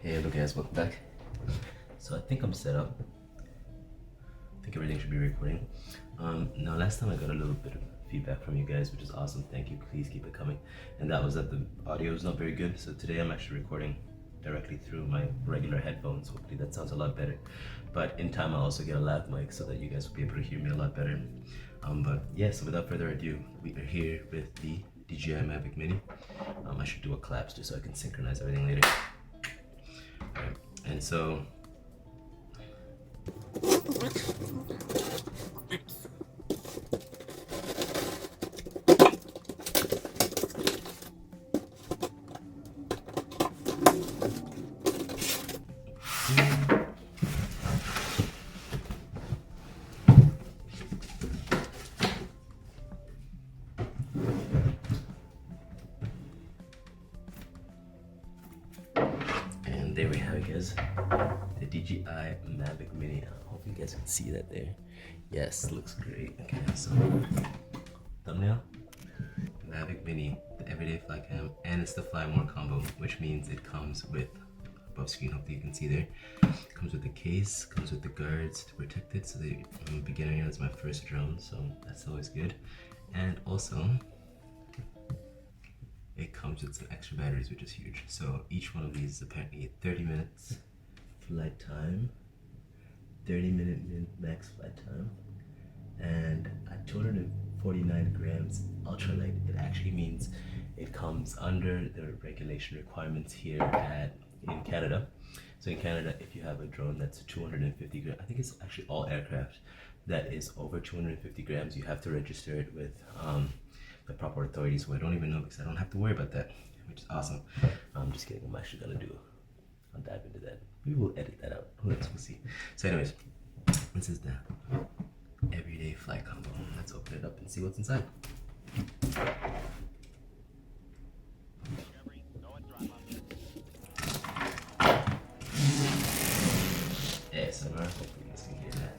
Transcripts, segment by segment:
Hey, hello guys, welcome back. So I think I'm set up. I think everything should be recording. Now last time I got a little bit of feedback from you guys, which is awesome. Thank you. Please keep it coming. And that was that the audio is not very good. So today I'm actually recording directly through my regular headphones. Hopefully that sounds a lot better. But in time I'll also get a lav mic so that you guys will be able to hear me a lot better. But yeah, so without further ado, we are here with the DJI Mavic Mini. I should do a claps just so I can synchronize everything later. Right. And so there we have it, guys. The DJI Mavic Mini. I hope you guys can see that there. Yes, looks great. Okay, so thumbnail, Mavic Mini, the everyday fly cam, and it's the fly more combo, which means it comes with above screen. Hopefully you can see there. Comes with the case, comes with the guards to protect it. So I'm a beginner here. It's my first drone, so that's always good. And also, it comes with some extra batteries, which is huge. So each one of these is apparently 30 minutes flight time, 30-minute max flight time, and at 249 grams ultralight, it actually means it comes under the regulation requirements here in Canada. So in Canada, if you have a drone that's 250 grams, I think it's actually all aircraft that is over 250 grams, you have to register it with the proper authorities, who I don't even know because I don't have to worry about that, which is awesome. I'm just kidding. I'm actually gonna I'll dive into that. Maybe we'll edit that out. Who knows? We'll see. So, anyways, this is the everyday fly combo. Let's open it up and see what's inside. ASMR. Hopefully, you guys can hear that.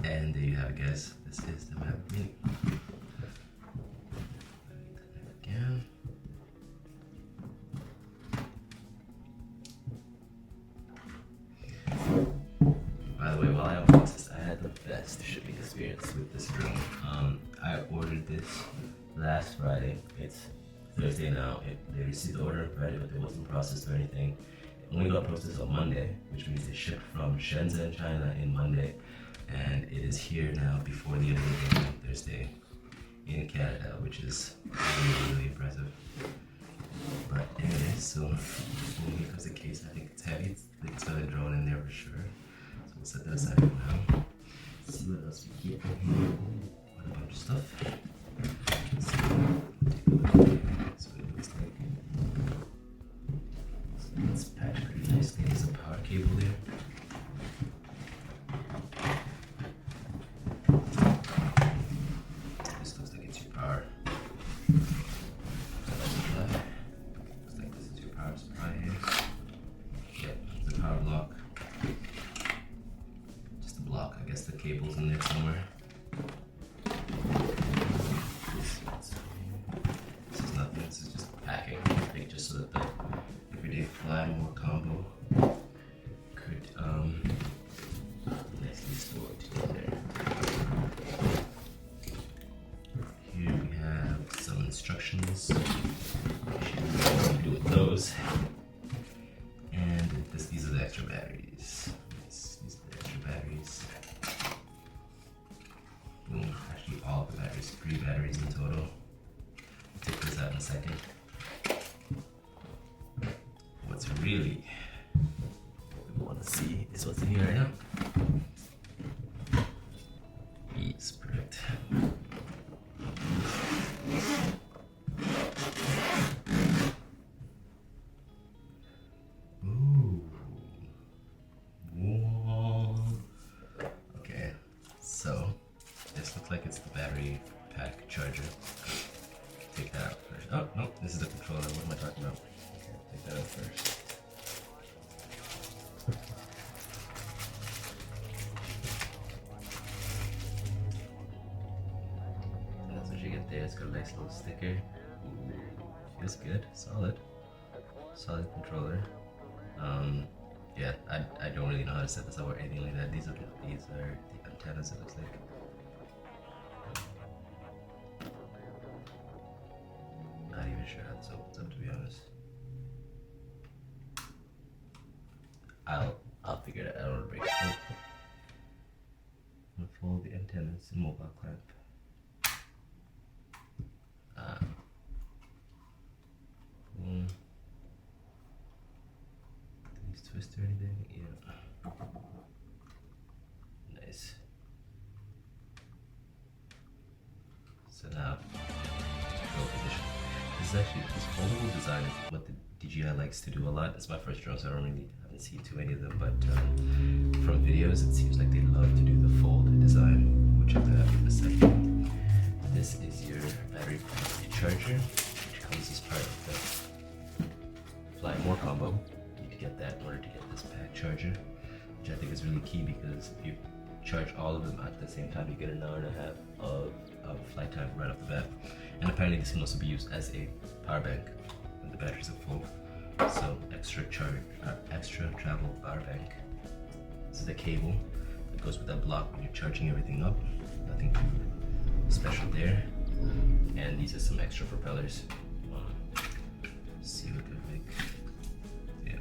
And there you have it, guys. This is the Mavic Mini. Again. By the way, while I unboxed this, I had the best shipping experience with this drone. I ordered this last Friday. It's Thursday now. They received the order on Friday, but it wasn't processed or anything. It only got processed on Monday, which means it shipped from Shenzhen, China in Monday. And it is here now before the end of the day on Thursday in Canada, which is really, really impressive. But anyway, so here comes the case. I think it's heavy. They can smell the drone in there for sure. So we'll set that aside for now. Let's see what else we get in here. What a bunch of stuff. Let's see. Take a look here. That's what it looks like. So it's packed pretty nicely. There's a power cable there. The cable's in there somewhere. This is nothing, this is just packing, I think, just so that the everyday fly more combo could nicely stored there. Here we have some instructions. What to do with those. And these are the extra batteries. These are the extra batteries. Actually, all of the batteries, 3 batteries in total. I'll take this out in a second. What's really what we want to see is what's in here right now. Yes, perfect. Ooh. Whoa. Okay, so this looks like it's the battery pack charger. Take that out first. Oh, no, this is the controller. What am I talking about? out first. That's what you get there. It's got a nice little sticker. Ooh, feels good. Solid controller. Yeah, I don't really know how to set this up or anything like that. These are the antennas, it looks like. Not even sure how this opens up, to be honest. I'll figure it out. I don't want to break it. I'm gonna fold the antennas and mobile clamp. These twist or anything? Yeah. Nice. So now, control position. This foldable design is what the DJI likes to do a lot. It's my first drone, so I haven't seen too many of them, but from videos, it seems like they love to do the fold design, which I'll have in a second. This is your battery charger, which comes as part of the Fly More combo. You need to get that in order to get this pack charger, which I think is really key because if you charge all of them at the same time, you get an hour and a half of flight time right off the bat. And apparently this can also be used as a power bank when the batteries are full. So extra travel power bank. This is the cable that goes with that block when you're charging everything up. Nothing too special there. And these are some extra propellers. See what they make. Yeah.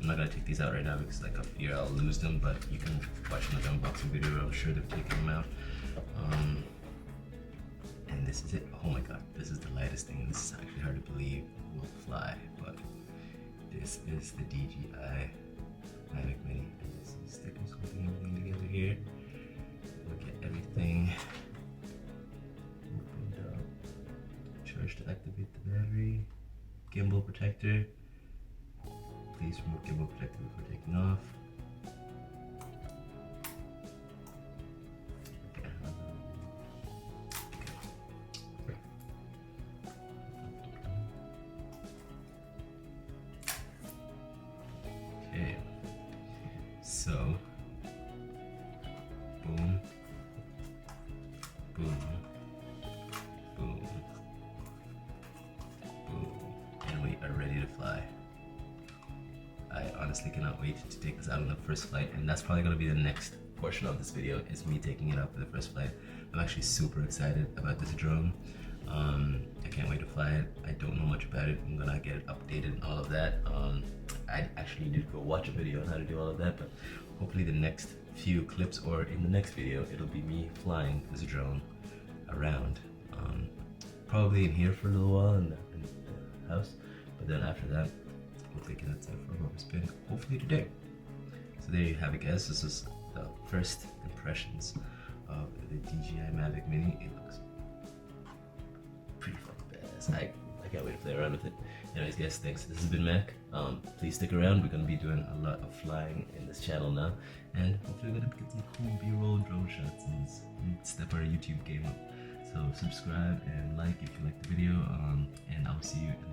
I'm not gonna take these out right now because like I fear I'll lose them, but you can watch another unboxing video. I'm sure they've taken them out. And this is it. Oh my god, this is the lightest thing. This is actually hard to believe will fly, but this is the DJI Mavic Mini. And this is stickers holding everything together here. Look at everything. Opened up. Charge to activate the battery. Gimbal protector. Please remove gimbal protector before taking off. So, boom, boom, boom, boom, and we are ready to fly. I honestly cannot wait to take this out on the first flight, and that's probably going to be the next portion of this video, is me taking it out for the first flight. I'm actually super excited about this drone. I can't wait to fly it. I don't know much about it. I'm gonna get it updated and all of that. I actually did go watch a video on how to do all of that, but hopefully the next few clips or in the next video, it'll be me flying this drone around. Probably in here for a little while in the house, but then after that, we'll take it outside for a rubber spin, hopefully today. So there you have it, guys. This is the first impressions of the DJI Mavic Mini. It looks pretty fucking badass. I can't wait to play around with it. Anyways, guys, thanks. This has been Mac. Please stick around. We're going to be doing a lot of flying in this channel now, and hopefully we're going to get some cool B-roll drone shots and step our YouTube game up. So subscribe and like if you like the video, and I'll see you in